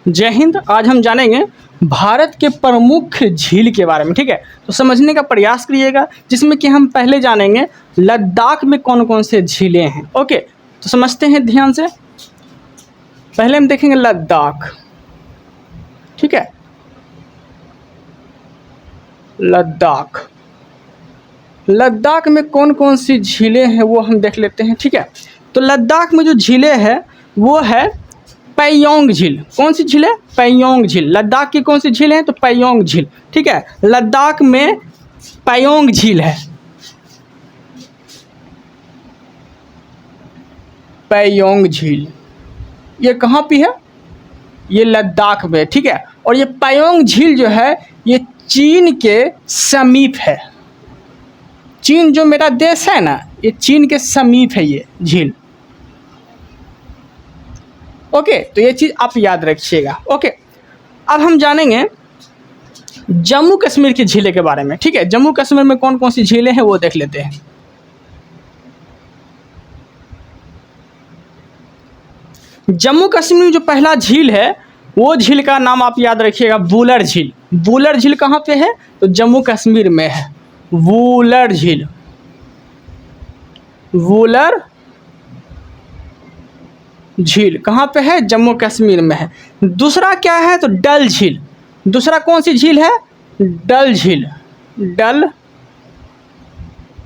जय हिंद। आज हम जानेंगे भारत के प्रमुख झील के बारे में। ठीक है, तो समझने का प्रयास करिएगा, जिसमें कि हम पहले जानेंगे लद्दाख में कौन कौन से झीलें हैं। ओके, तो समझते हैं ध्यान से। पहले हम देखेंगे लद्दाख। ठीक है, लद्दाख में कौन कौन सी झीलें हैं वो हम देख लेते हैं। ठीक है, तो लद्दाख में जो झीलें हैं वो है पैंगोंग झील। कौन सी झील है? पैंगोंग झील। लद्दाख की कौन सी झील है? तो पैंगोंग झील। ठीक है, लद्दाख में पैंगोंग झील है। पैंगोंग झील ये कहाँ पे है? ये लद्दाख में। ठीक है, और ये पैंगोंग झील जो है ये चीन के समीप है। चीन जो मेरा देश है ना, ये चीन के समीप है ये झील। ओके, तो ये चीज़ आप याद रखिएगा। ओके, अब हम जानेंगे जम्मू कश्मीर की झीलें के बारे में। ठीक है, जम्मू कश्मीर में कौन कौन सी झीलें हैं वो देख लेते हैं। जम्मू कश्मीर में जो पहला झील है वो झील का नाम आप याद रखिएगा, वुलर झील। वुलर झील कहाँ पे है? तो जम्मू कश्मीर में है। वुलर झील, वुलर झील कहाँ पे है? जम्मू कश्मीर में है। दूसरा क्या है? तो डल झील। दूसरा कौन सी झील है? डल झील। डल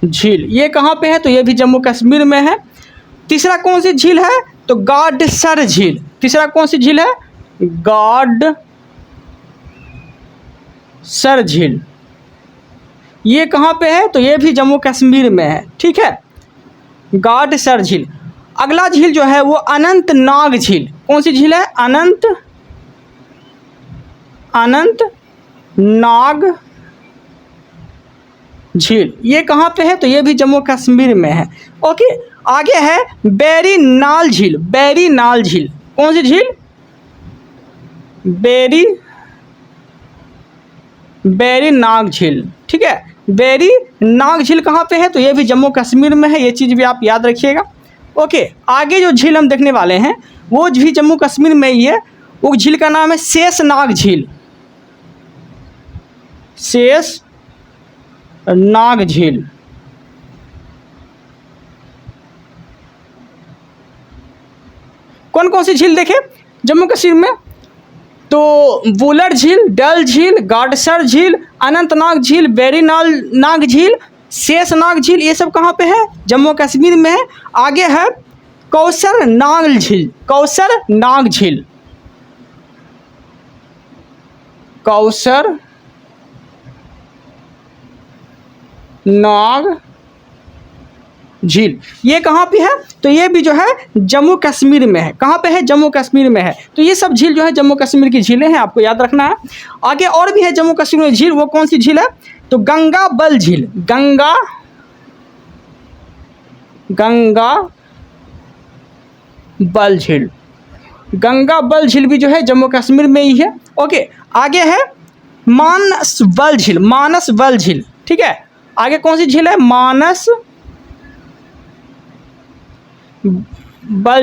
झील ये कहाँ पे है? तो ये भी जम्मू कश्मीर में है। तीसरा कौन सी झील है? तो गाडसर झील। तीसरा कौन सी झील है? गाडसर झील ये कहाँ पे है? तो ये भी जम्मू कश्मीर में है। ठीक है, गाडसर झील। अगला झील जो है वो अनंतनाग झील। कौन सी झील है? अनंतनाग झील ये कहाँ पे है? तो ये भी जम्मू कश्मीर में है। ओके, आगे है वेरीनाग झील। वेरीनाग झील कौन सी झील? वेरीनाग झील। ठीक है, वेरीनाग झील कहाँ पे है? तो ये भी जम्मू कश्मीर में है। ये चीज़ भी आप याद रखिएगा। ओके, आगे जो झील हम देखने वाले हैं वो भी जम्मू कश्मीर में ही है। वो झील का नाम है शेषनाग झील। शेषनाग झील। कौन कौन सी झील देखे जम्मू कश्मीर में? तो वुलर झील, डल झील, गाडसर झील, अनंतनाग झील, वेरीनाग झील, शेषनाग झील ये सब कहाँ पे है? जम्मू कश्मीर में है। आगे है कौसरनाग झील। कौसरनाग झील, कौसरनाग झील ये कहाँ पे है? तो ये भी जो है जम्मू कश्मीर में है। कहाँ पे है? जम्मू कश्मीर में है। तो ये सब झील जो है जम्मू कश्मीर की झीलें हैं, आपको याद रखना है। आगे और भी है जम्मू कश्मीर में झील। वो कौन सी झील है? तो गंगाबल झील। गंगाबल झील। गंगाबल झील भी जो है जम्मू कश्मीर में ही है। ओके, आगे है मानसबल झील। मानसबल झील। ठीक है, आगे कौन सी झील है? मानसबल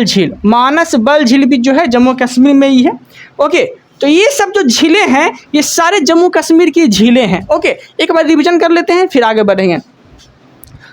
झील। मानसबल झील भी जो है जम्मू कश्मीर में ही है। ओके, तो ये सब जो झीलें हैं ये सारे जम्मू कश्मीर की झीलें हैं। ओके, एक बार रिवीजन कर लेते हैं फिर आगे बढ़ेंगे।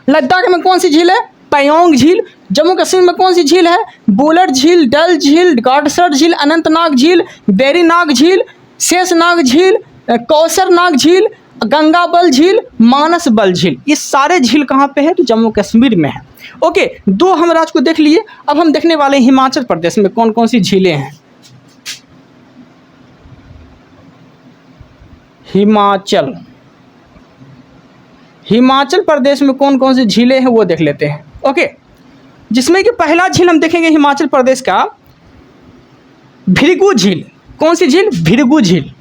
लद्दाख में कौन सी झील है? पैंगोंग झील। जम्मू कश्मीर में कौन सी झील है? वुलर झील, डल झील, गाडसर झील, अनंतनाग झील, वेरीनाग झील, शेषनाग झील, कौसरनाग झील, गंगाबल झील, मानसबल झील ये सारे झील कहाँ पे है? तो जम्मू कश्मीर में है। ओके, दो हम राज्य को देख लिए। अब हम देखने वाले हैं हिमाचल प्रदेश में कौन कौन सी झीलें हैं। हिमाचल प्रदेश में कौन कौन सी झीलें हैं वो देख लेते हैं। ओके, जिसमें कि पहला झील हम देखेंगे हिमाचल प्रदेश का भृगु झील। कौन सी झील? भृगु झील।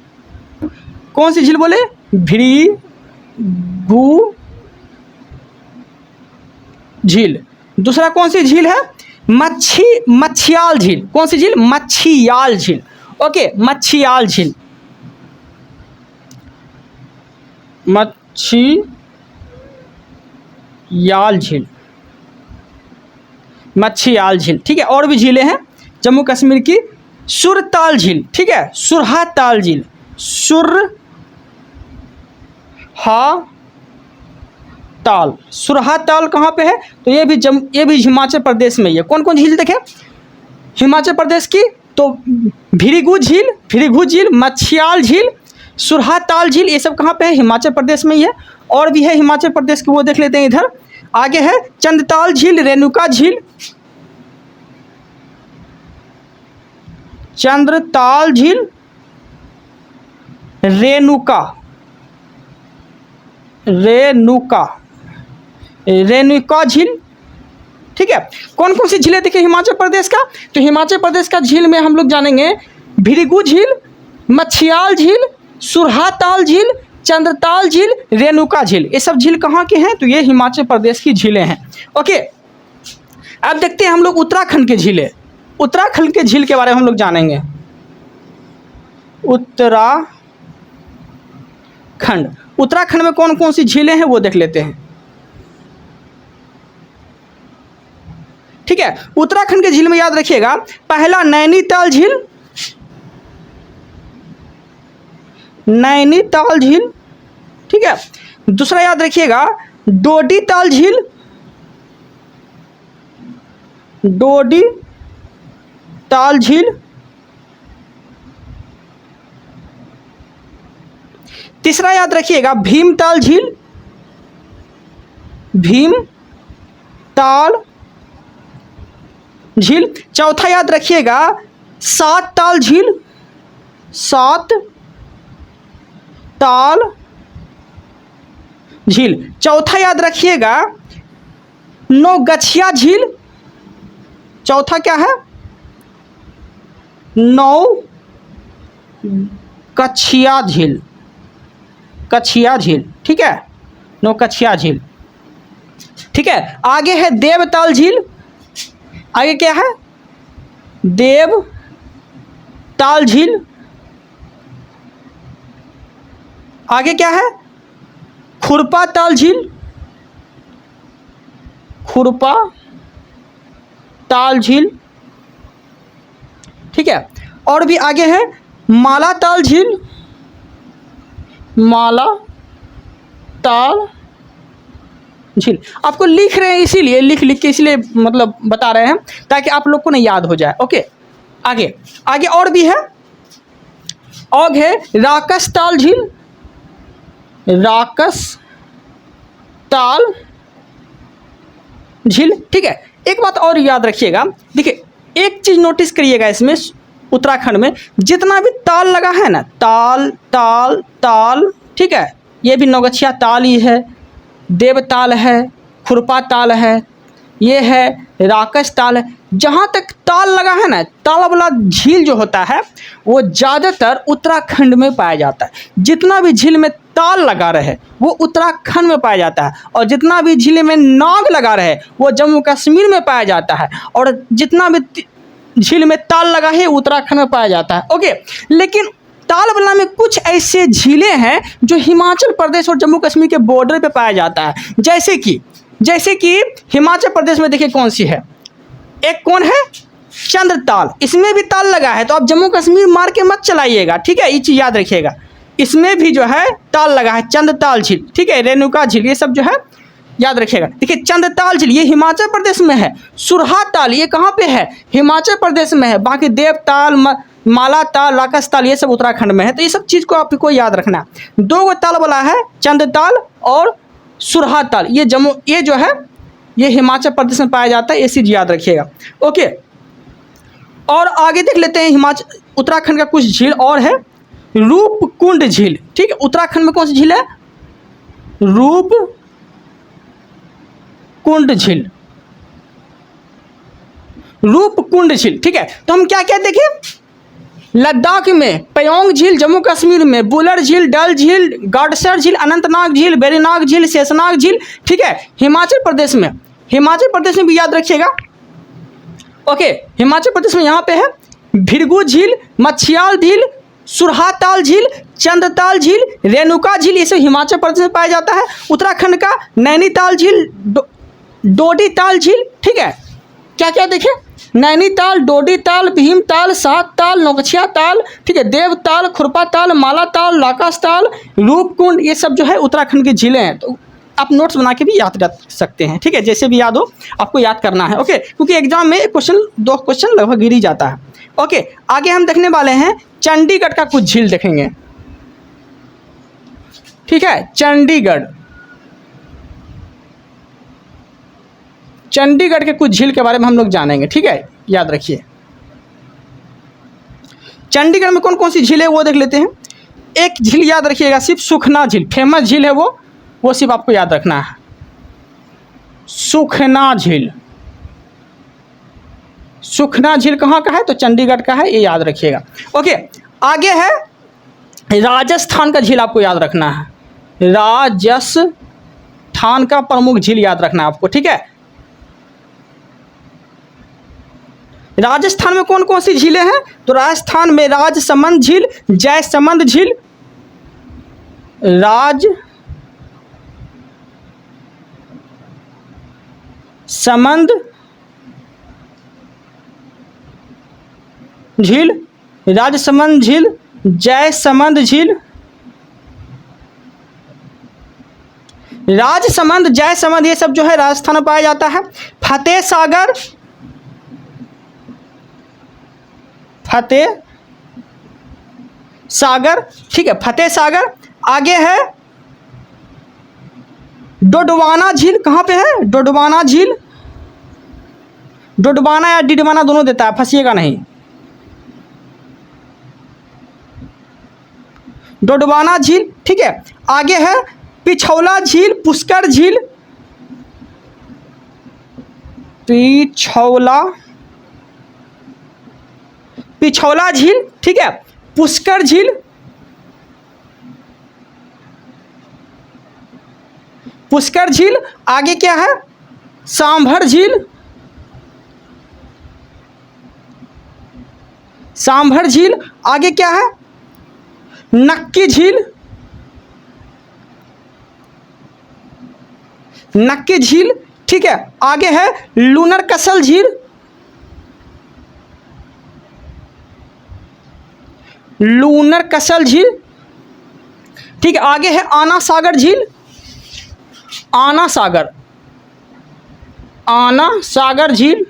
कौन सी झील बोले? भृगु झील। दूसरा कौन सी झील है? मच्छियाल झील। कौन सी झील? मच्छियाल झील। ओके, मच्छियाल झील। मच्छियाल झील। मच्छियाल झील। ठीक है, और भी झीलें हैं जम्मू कश्मीर की। सुरताल झील, ठीक है, सुरहाताल झील, सुरहाताल कहाँ पे है? तो ये भी हिमाचल प्रदेश में ही है। कौन कौन झील देखें हिमाचल प्रदेश की? तो भृगु झील, मछियाल झील, सुरहाताल झील, ये सब कहाँ पे है? हिमाचल प्रदेश में ही है। और भी है हिमाचल प्रदेश की, वो देख लेते हैं इधर। आगे है चंद्रताल झील, रेणुका झील, चंद्रताल झील, रेणुका झील, ठीक है। कौन कौन सी झीलें देखिए हिमाचल प्रदेश का? तो हिमाचल प्रदेश का झील में हम लोग जानेंगे भृगु झील, मछियाल झील, सुरहाताल झील, चंद्रताल झील, रेणुका झील, ये सब झील कहाँ के हैं? तो ये हिमाचल प्रदेश की झीलें हैं। ओके, अब देखते हैं हम लोग उत्तराखंड के झीलें। उत्तराखंड के झील के बारे में हम लोग जानेंगे। उत्तराखंड में कौन कौन सी झीलें हैं वो देख लेते हैं, ठीक है। उत्तराखंड के झील में याद रखिएगा, पहला नैनीताल झील, ठीक है। दूसरा याद रखिएगा डोडीताल झील, तीसरा याद रखिएगा भीमताल झील, चौथा याद रखिएगा सातताल झील, चौथा याद रखिएगा नौगछिया झील, चौथा क्या है? नौगछिया झील, ठीक है, नौगछिया झील, ठीक है। आगे है देवताल झील, आगे क्या है? देवताल झील, आगे क्या है? खुरपाताल झील, ठीक है। और भी आगे है मालाताल झील, आपको लिख रहे हैं इसीलिए, लिख के इसलिए मतलब बता रहे हैं ताकि आप लोग को नहीं याद हो जाए। ओके, आगे और भी है। और है राकसताल झील, ठीक है। एक बात और याद रखिएगा, देखिए एक चीज नोटिस करिएगा इसमें, उत्तराखंड में जितना भी ताल लगा है ना, ताल, ठीक है, ये भी नौगछिया ताल ही है, देवताल है, खुरपा ताल है, ये है राकस ताल है। जहाँ तक ताल लगा है ना, ताल वाला झील जो होता है वो ज़्यादातर उत्तराखंड में पाया जाता है। जितना भी झील में ताल लगा रहे वो उत्तराखंड में पाया जाता है, और जितना भी झील में नाग लगा रहे वो जम्मू कश्मीर में पाया जाता है, और जितना भी झील में ताल लगा है उत्तराखंड में पाया जाता है। ओके, लेकिन तालबला में कुछ ऐसे झीलें हैं जो हिमाचल प्रदेश और जम्मू कश्मीर के बॉर्डर पे पाया जाता है। जैसे कि हिमाचल प्रदेश में देखिए कौन सी है, एक कौन है? चंद्रताल, इसमें भी ताल लगा है, तो आप जम्मू कश्मीर मार के मत चलाइएगा, ठीक है, ये चीज़ याद रखिएगा। इसमें भी जो है ताल लगा है, चंद्रताल झील, ठीक है, रेणुका झील, ये सब जो है याद रखिएगा। देखिए चंद्रताल झील ये हिमाचल प्रदेश में है, सुरहाताल ये कहाँ पे है? हिमाचल प्रदेश में है, बाकी देवताल, मालाताल, राकसताल ये सब उत्तराखंड में है। तो ये सब चीज़ को आपको याद रखना है। दो गो ताल वाला है, चंद्रताल और सुरहाताल, ये जो है ये हिमाचल प्रदेश में पाया जाता है, ये चीज़ याद रखिएगा। ओके, और आगे देख लेते हैं उत्तराखंड का कुछ झील और है। रूपकुंड झील, ठीक है, उत्तराखंड में कौन सी झील है? रूपकुंड झील, ठीक है। तो हम क्या क्या देखें? लद्दाख में पयोंग झील, जम्मू कश्मीर में बुलर झील, डल झील, गाडसर झील, अनंतनाग झील, बेरीनाग झील, शेषनाग झील, ठीक है। हिमाचल प्रदेश में भी याद रखिएगा। ओके, हिमाचल प्रदेश में यहाँ पे है भृगु झील, मछियाल झील, सुरहाताल झील, चंद्रताल झील, रेणुका झील, ये सब हिमाचल प्रदेश में पाया जाता है। उत्तराखंड का नैनीताल झील, डोडीताल झील, ठीक है। क्या क्या देखें? नैनीताल, डोडीताल, भीमताल, सातताल, नौगछिया ताल, ठीक है, देवताल, खुरपा ताल, मालाताल, लाकास ताल, रूपकुंड, ये सब जो है उत्तराखंड की झीलें हैं। तो आप नोट्स बना के भी याद रख सकते हैं, ठीक है, जैसे भी याद हो आपको याद करना है। ओके, क्योंकि एग्जाम में क्वेश्चन 2 क्वेश्चन लगभग गिर ही जाता है। ओके, आगे हम देखने वाले हैं चंडीगढ़ का कुछ झील देखेंगे, ठीक है। चंडीगढ़ के कुछ झील के बारे में हम लोग जानेंगे, ठीक है, याद रखिए। चंडीगढ़ में कौन कौन सी झील है वो देख लेते हैं। एक झील याद रखिएगा, सिर्फ सुखना झील, फेमस झील है वो सिर्फ आपको याद रखना है, सुखना झील। सुखना झील कहाँ का है? तो चंडीगढ़ का है, ये याद रखिएगा। ओके, आगे है राजस्थान का झील, आपको याद रखना है, राजस्थान का प्रमुख झील याद रखना है आपको, ठीक है। राजस्थान में कौन कौन सी झीलें हैं? तो राजस्थान में राजसमंद झील, जयसमंद झील, राजसमंद झील, राजसमंद झील, जयसमंद झील, राजसमंद, जयसमंद, ये सब जो है राजस्थान में पाया जाता है। फतेह सागर, ठीक है, फतेह सागर। आगे है डोडवाना झील, कहाँ पे है? डोडवाना झील, डोडवाना या डिडवाना दोनों देता है, फंसिएगा नहीं। डोडवाना झील, ठीक है। आगे है पिछौला झील, पुष्कर झील, पिछौला झील, ठीक है, पुष्कर झील, पुष्कर झील। आगे क्या है? सांभर झील, सांभर झील। आगे क्या है? नक्की झील, नक्की झील, ठीक है। आगे है लूनर कसल झील, लूनर कसल झील, ठीक है। आगे है आना सागर झील, आना सागर झील,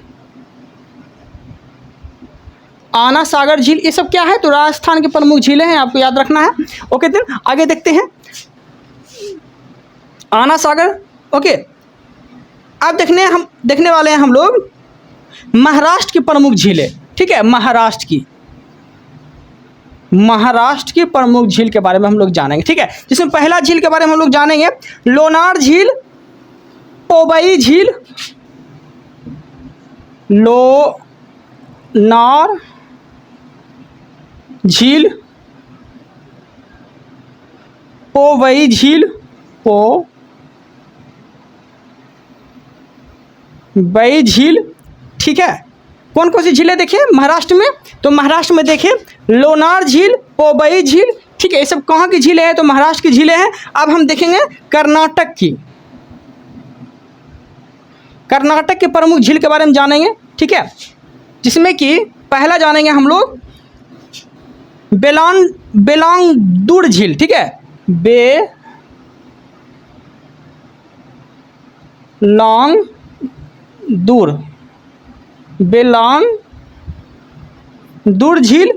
आना सागर झील, ये सब क्या है? तो राजस्थान के प्रमुख झीलें हैं, आपको याद रखना है। ओके, देन आगे देखते हैं आना सागर। ओके, अब देखने वाले हैं हम लोग महाराष्ट्र की प्रमुख झीलें, ठीक है, महाराष्ट्र की प्रमुख झील के बारे में हम लोग जानेंगे, ठीक है। जिसमें पहला झील के बारे में हम लोग जानेंगे लोनार झील, पोवई झील, लोनार झील, पोवई झील, पोवई झील, ठीक है। कौन कौन सी झीलें देखें महाराष्ट्र में? तो महाराष्ट्र में देखें लोनार झील, पोवई झील, ठीक है, ये सब कहाँ की झीलें हैं? तो महाराष्ट्र की झीलें हैं। अब हम देखेंगे कर्नाटक के प्रमुख झील के बारे में जानेंगे, ठीक है, जिसमें कि पहला जानेंगे हम लोग बेलांगदुर झील, ठीक है, बेलांगदुर झील,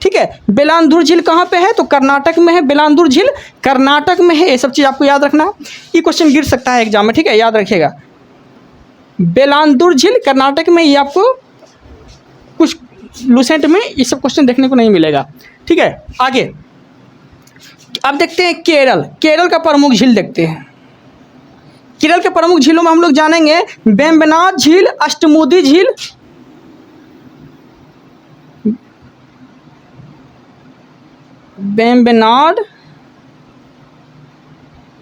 ठीक है। बेलांगदुर झील कहाँ पे है? तो कर्नाटक में है, बेलांगदुर झील कर्नाटक में है। ये सब चीज़ आपको याद रखना है, ये क्वेश्चन गिर सकता है एग्जाम में, ठीक है, याद रखिएगा। बेलांगदुर झील कर्नाटक में, ये आपको कुछ लूसेंट में ये सब क्वेश्चन देखने को नहीं मिलेगा, ठीक है। आगे अब देखते हैं केरल का प्रमुख झील देखते हैं। केरल के प्रमुख झीलों में हम लोग जानेंगे वेम्बनाड झील, अष्टमुदी झील, वेम्बनाड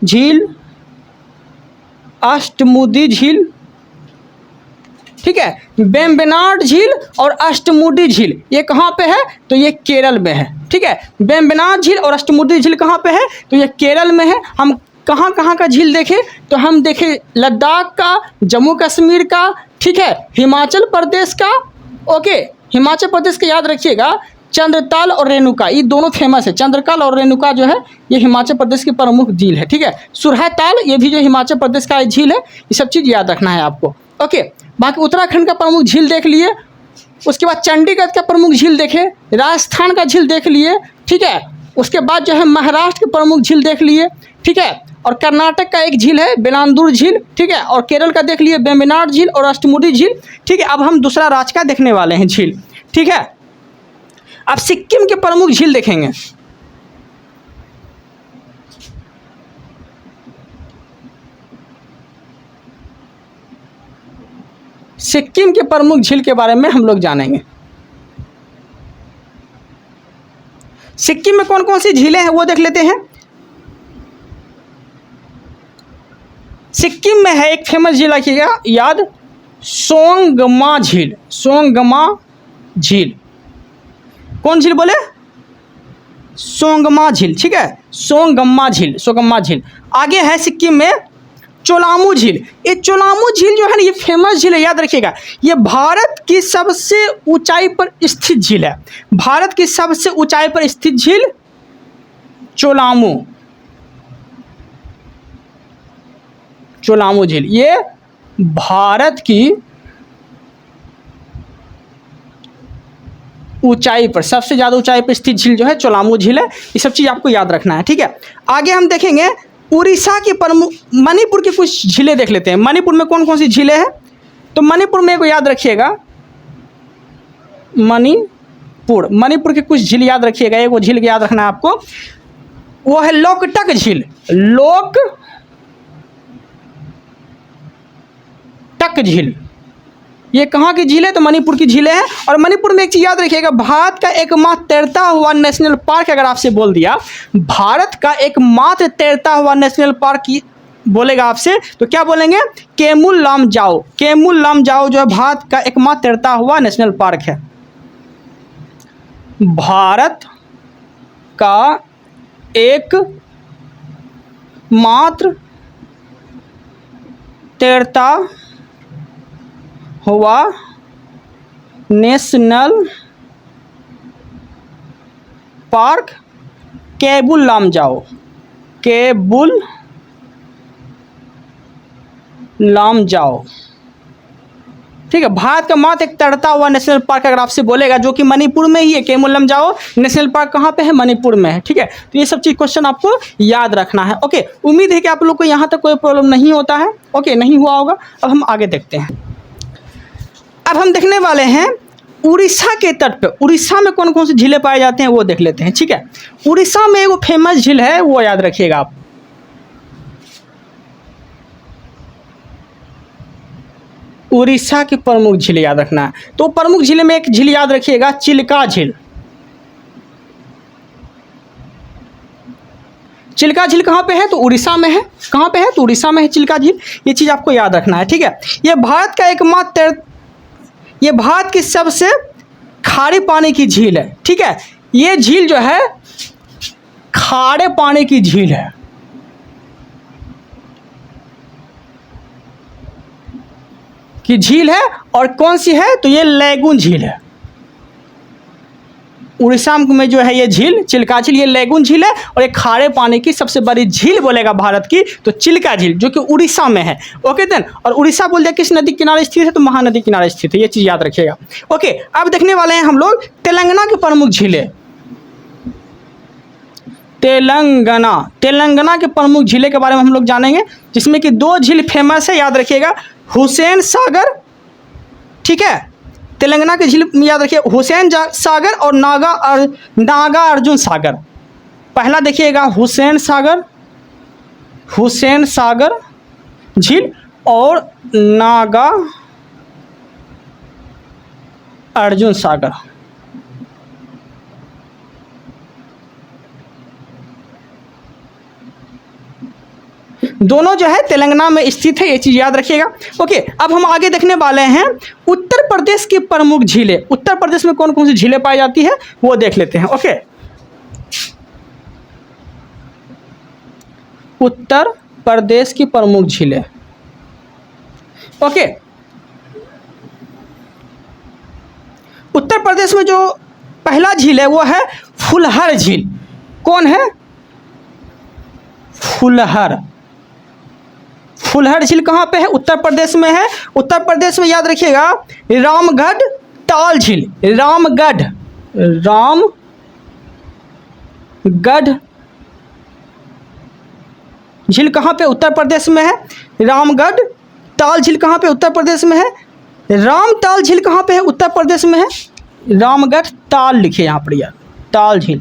झील, अष्टमुदी झील, ठीक है। वेम्बनाड झील और अष्टमुडी झील ये कहाँ पे है? तो ये केरल में है, ठीक है। वेम्बनाड झील और अष्टमुडी झील कहाँ पे है? तो ये केरल में है। हम कहाँ कहाँ का झील देखें? तो हम देखें लद्दाख का, जम्मू कश्मीर का, ठीक है, हिमाचल प्रदेश का ओके, हिमाचल प्रदेश का याद रखिएगा, चंद्रताल और रेणुका ये दोनों फेमस है। चंद्रताल और रेणुका जो है ये हिमाचल प्रदेश की प्रमुख झील है, ठीक है। सुरहाताल ये भी जो हिमाचल प्रदेश का झील है, ये सब चीज़ याद रखना है आपको। ओके, बाकी उत्तराखंड का प्रमुख झील देख लिए, उसके बाद चंडीगढ़ का प्रमुख झील देखे, राजस्थान का झील देख लिए, ठीक है। उसके बाद जो है महाराष्ट्र के प्रमुख झील देख लिए, ठीक है। और कर्नाटक का एक झील है बेलांदूर झील, ठीक है। और केरल का देख लिए वेम्बनाड झील और अष्टमुडी झील, ठीक है। अब हम दूसरा राज्य का देखने वाले हैं झील, ठीक है। अब सिक्किम के प्रमुख झील देखेंगे। सिक्किम के प्रमुख झील के बारे में हम लोग जानेंगे। सिक्किम में कौन कौन सी झीलें हैं वो देख लेते हैं। सिक्किम में है एक फेमस झील, रखिएगा याद, सोंगमा झील। सोंगमा झील, कौन झील बोले? सोंगमा झील, ठीक है। सोंगमा झील, सोंगमा झील। आगे है सिक्किम में चोलामू झील। ये चोलामू झील जो है ना ये फेमस झील है, याद रखिएगा। ये भारत की सबसे ऊंचाई पर स्थित झील है। भारत की सबसे ऊंचाई पर स्थित झील चोलामू, चोलामू झील। ये भारत की ऊंचाई पर, सबसे ज़्यादा ऊंचाई पर स्थित झील जो है चोलामू झील है। ये सब चीज़ आपको याद रखना है, ठीक है। आगे हम देखेंगे उड़ीसा की प्रमुख, मणिपुर की कुछ झीलें देख लेते हैं। मणिपुर में कौन कौन सी झीलें हैं? तो मणिपुर में को याद रखिएगा, मणिपुर, मणिपुर की कुछ झील याद रखिएगा। एक वो झील याद रखना है आपको, वो है लोकटक झील। लोकटक झील, ये कहाँ की झील है? तो मणिपुर की झीलें हैं। और मणिपुर में एक चीज़ याद रखिएगा, भारत का एकमात्र तैरता हुआ नेशनल पार्क, अगर आपसे बोल दिया भारत का एकमात्र तैरता हुआ नेशनल पार्क बोलेगा आपसे, तो क्या बोलेंगे? केमुल लामजाओ। केमुल लामजाओ जो है भारत का एकमात्र तैरता हुआ नेशनल पार्क है। भारत का एकमात्र तैरता हुआ नेशनल पार्क केबुल लामजाओ। केबुल लामजाओ, ठीक है। भारत का मात्र एक तैरता हुआ नेशनल पार्क अगर आपसे बोलेगा, जो कि मणिपुर में ही है। केमुल लामजाओ नेशनल पार्क कहाँ पे है? मणिपुर में है, ठीक है। तो ये सब चीज़ क्वेश्चन आपको याद रखना है। ओके, उम्मीद है कि आप लोग को यहाँ तक कोई प्रॉब्लम नहीं होता है। ओके, नहीं हुआ होगा। अब हम आगे देखते हैं। अब हम देखने वाले हैं उड़ीसा के तट पे, उड़ीसा में कौन कौन सी झीलें पाए जाते हैं वो देख लेते हैं, ठीक है। उड़ीसा में एक फेमस झील है, वो याद रखिएगा आप, उड़ीसा की प्रमुख झील याद रखना है। तो प्रमुख झील में एक झील याद रखिएगा, चिल्का झील। चिल्का झील कहाँ पे है? तो उड़ीसा में है। कहाँ पे है? तो उड़ीसा में है चिल्का झील। ये चीज़ आपको याद रखना है, ठीक है। ये भारत का एकमात्र, ये भारत की सबसे खारे पानी की झील है, ठीक है। ये झील जो है खारे पानी की झील है। की झील है। और कौन सी है? तो ये लैगून झील है। उड़ीसा में जो है ये झील चिल्का झील, ये लैगून झील है। और ये खारे पानी की सबसे बड़ी झील बोलेगा भारत की तो चिल्का झील, जो कि उड़ीसा में है। ओके देन, और उड़ीसा बोल दिया किस नदी किनारे स्थित है? तो महानदी किनारे स्थित है। ये चीज़ याद रखिएगा। ओके, अब देखने वाले हैं हम लोग तेलंगाना की प्रमुख झीलें। तेलंगाना, तेलंगाना के प्रमुख झीलें के बारे में हम लोग जानेंगे, जिसमें कि दो झील फेमस है, याद रखिएगा, हुसैन सागर, ठीक है। तेलंगाना की झील याद रखिए, हुसैन सागर और नागा अर्जुन सागर। पहला देखिएगा हुसैन सागर, हुसैन सागर झील, और नागा अर्जुन सागर। दोनों जो है तेलंगाना में स्थित है, ये चीज़ याद रखिएगा। ओके, अब हम आगे देखने वाले हैं उत्तर प्रदेश की प्रमुख झीलें। उत्तर प्रदेश में कौन कौन सी झीलें पाई जाती है वो देख लेते हैं। ओके, उत्तर प्रदेश की प्रमुख झीलें। ओके, प्रदेश में जो पहला झील है वो है फुलहर झील। कौन है? फुलहर। फुलहर झील कहाँ पे है? उत्तर प्रदेश में है। उत्तर प्रदेश में याद रखिएगा रामगढ़ ताल झील। रामगढ़ झील कहाँ पे? उत्तर प्रदेश में है। रामगढ़ ताल झील कहाँ पे? उत्तर प्रदेश में है। रामताल झील कहाँ पे है? उत्तर प्रदेश में है। रामगढ़ ताल लिखिए यहाँ पर यार, ताल झील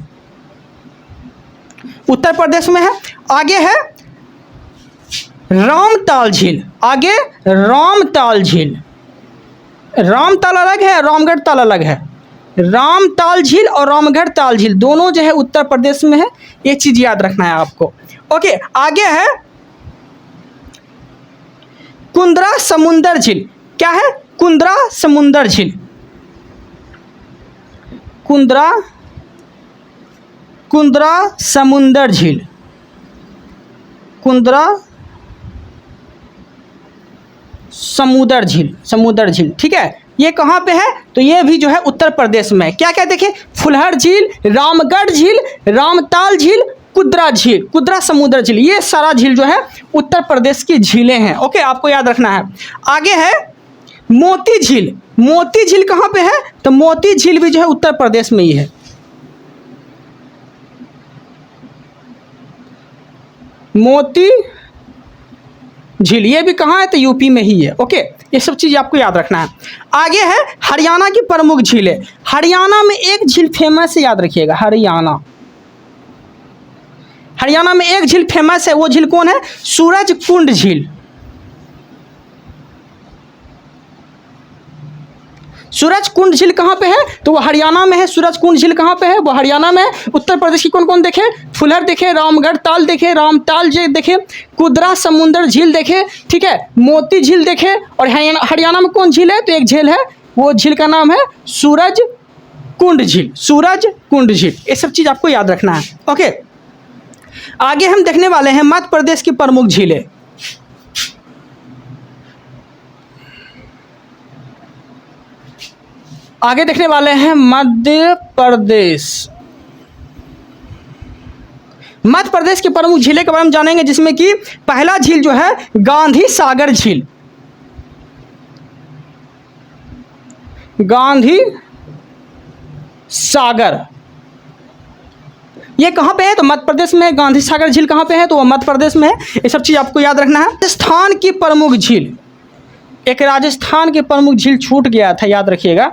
उत्तर प्रदेश में है। आगे है रामताल झील। आगे रामताल झील। रामताल अलग है, रामगढ़ ताल अलग है। रामताल झील और रामगढ़ ताल झील दोनों जो है उत्तर प्रदेश में है। ये चीज याद रखना है आपको। ओके, आगे है कुंद्रा समुंदर झील। क्या है? कुंद्रा समुंदर झील। कुंद्रा समुंदर झील। कुंद्रा समुंदर झील। ठीक है, ये कहाँ पे है? तो ये भी जो है उत्तर प्रदेश में है। क्या क्या देखिए, फुलहर झील, रामगढ़ झील, रामताल झील, कुंद्रा समुंदर झील, ये सारा झील जो है उत्तर प्रदेश की झीलें हैं। ओके, आपको याद रखना है। आगे है मोती झील। मोती झील कहाँ पे है? तो मोती झील भी जो है उत्तर प्रदेश में ही है। मोती झील ये भी कहाँ है? तो यूपी में ही है। ओके, ये सब चीज़ आपको याद रखना है। आगे है हरियाणा की प्रमुख झीलें। हरियाणा में एक झील फेमस है, याद रखिएगा। हरियाणा में एक झील फेमस है। वो झील कौन है? सूरजकुंड झील। सूरजकुंड झील कहाँ पे है? तो वो हरियाणा में है। सूरजकुंड झील कहाँ पे है? वो हरियाणा में है। उत्तर प्रदेश की कौन कौन देखे? फुलहर देखे, रामगढ़ ताल देखे, रामताल देखे, कुंद्रा समुंदर झील देखे, ठीक है, मोती झील देखे। और हरियाणा में कौन झील है? तो एक झील है, वो झील का नाम है सूरजकुंड झील। सूरजकुंड झील, ये सब चीज़ आपको याद रखना है। ओके, आगे हम देखने वाले हैं मध्य प्रदेश की प्रमुख झीलें। आगे देखने वाले हैं मध्य प्रदेश। मध्य प्रदेश की प्रमुख झीलें के बारे में जानेंगे, जिसमें कि पहला झील जो है गांधी सागर झील। गांधी सागर ये कहाँ पे है? तो मध्य प्रदेश में। गांधी सागर झील कहाँ पे है? तो वो मध्य प्रदेश में है। ये सब चीज़ आपको याद रखना है। राजस्थान की प्रमुख झील, एक राजस्थान की प्रमुख झील छूट गया था, याद रखिएगा,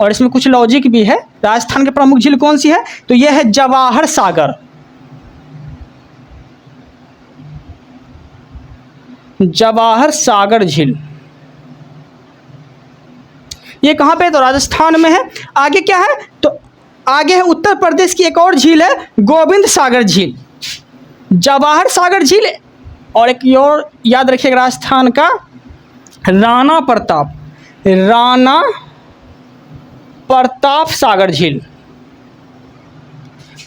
और इसमें कुछ लॉजिक भी है। राजस्थान की प्रमुख झील कौन सी है? तो यह है जवाहर सागर। जवाहर सागर झील ये कहाँ पे है? तो राजस्थान में है। आगे क्या है? तो आगे है उत्तर प्रदेश की एक और झील है गोविंद सागर झील। जवाहर सागर झील और एक और याद रखिएगा राजस्थान का राणा प्रताप सागर झील।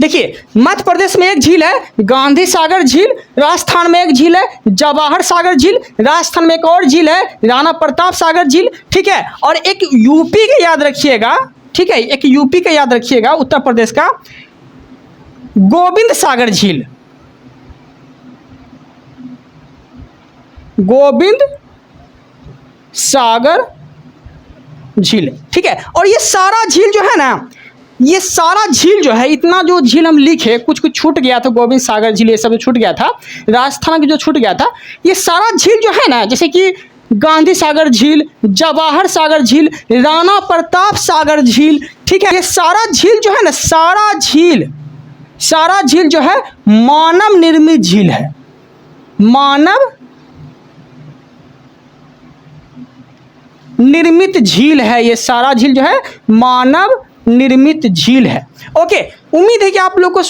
देखिए, मध्य प्रदेश में एक झील है गांधी सागर झील, राजस्थान में एक झील है जवाहर सागर झील, राजस्थान में एक और झील है राणा प्रताप सागर झील, ठीक है। और एक यूपी का याद रखिएगा, ठीक है, एक यूपी का याद रखिएगा, उत्तर प्रदेश का गोविंद सागर झील। गोविंद सागर झील, ठीक है। और ये सारा झील जो है ना, ये सारा झील जो है, इतना जो झील हम लिखे, कुछ कुछ छूट गया था, गोविंद सागर झील ये सब छूट गया था, राजस्थान की जो छूट गया था, ये सारा झील जो है ना, जैसे कि गांधी सागर झील, जवाहर सागर झील, राणा प्रताप सागर झील, ठीक है, ये सारा झील जो है ना, सारा झील जो है मानव निर्मित झील है। मानव निर्मित झील है, ये सारा झील जो है मानव निर्मित झील है। ओके, उम्मीद है कि आप लोग को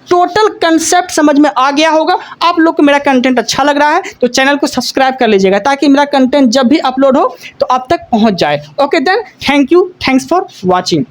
टोटल कंसेप्ट समझ में आ गया होगा। आप लोग को मेरा कंटेंट अच्छा लग रहा है तो चैनल को सब्सक्राइब कर लीजिएगा, ताकि मेरा कंटेंट जब भी अपलोड हो तो आप तक पहुंच जाए। Okay then, thank you, thanks for watching.